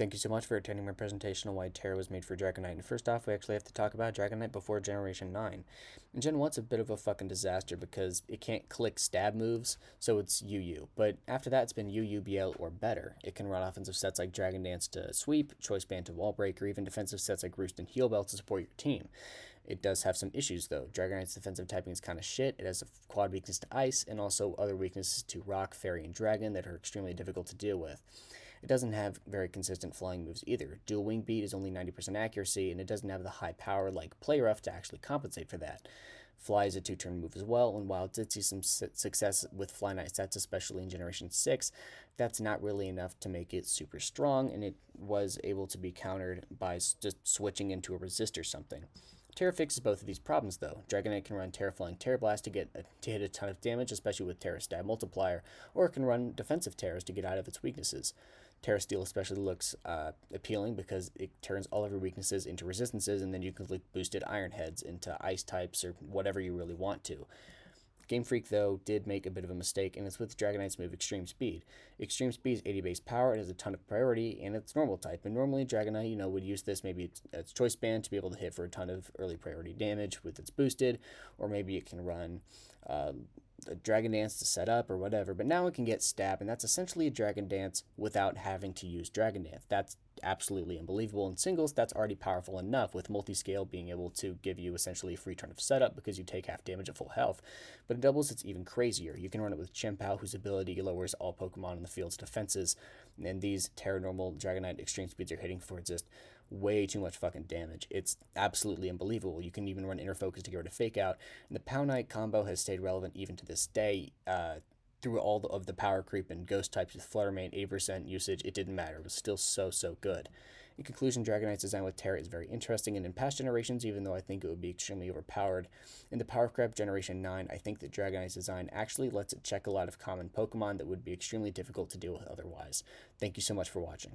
Thank you so much for attending my presentation on why Terra was made for Dragonite. And first off, we actually have to talk about Dragonite before Generation 9. And Gen 1's a bit of a fucking disaster because it can't click stab moves, so it's UU. But after that, it's been UU, BL, or better. It can run offensive sets like Dragon Dance to sweep, Choice Band to wall break, or even defensive sets like Roost and Heal Bell to support your team. It does have some issues though. Dragonite's defensive typing is kind of shit. It has a quad weakness to ice and also other weaknesses to rock, fairy, and dragon that are extremely difficult to deal with. It doesn't have very consistent flying moves either. Dual wing beat is only 90% accuracy, and it doesn't have the high power like Play Rough to actually compensate for that. Fly is a 2-turn move as well, and while it did see some success with Fly Night sets, especially in Generation 6, that's not really enough to make it super strong, and it was able to be countered by just switching into a resist or something. Terra fixes both of these problems though. Dragonite can run Terra Flying Terra Blast to hit a ton of damage, especially with Terra Stab Multiplier, or it can run defensive Terras to get out of its weaknesses. Terra Steel especially looks appealing because it turns all of your weaknesses into resistances, and then you can click boosted Iron Heads into ice types or whatever you really want to. Game Freak, though, did make a bit of a mistake, and it's with Dragonite's move Extreme Speed. Extreme Speed is 80 base power, it has a ton of priority, and it's normal type. And normally Dragonite, would use this, maybe its Choice Band to be able to hit for a ton of early priority damage with its boosted, or maybe it can run a Dragon Dance to set up or whatever. But now it can get Stab, and that's essentially a Dragon Dance without having to use Dragon Dance. That's absolutely unbelievable. In singles, that's already powerful enough, with multi-scale being able to give you essentially a free turn of setup because you take half damage at full health. But in doubles, it's even crazier. You can run it with Chien-Pao, whose ability lowers all Pokemon in the field's defenses, and these Terra Normal Dragonite Extreme Speeds are hitting for just way too much fucking damage. It's absolutely unbelievable. You can even run Inner Focus to get rid of Fake Out, and the Pow Knight combo has stayed relevant even to this day. Through all of the power creep and ghost types with Flutter Mane, 80% usage, it didn't matter. It was still so good. In conclusion, Dragonite's design with Terra is very interesting, and in past generations, even though I think it would be extremely overpowered, in the Power Creep Generation 9, I think that Dragonite's design actually lets it check a lot of common Pokemon that would be extremely difficult to deal with otherwise. Thank you so much for watching.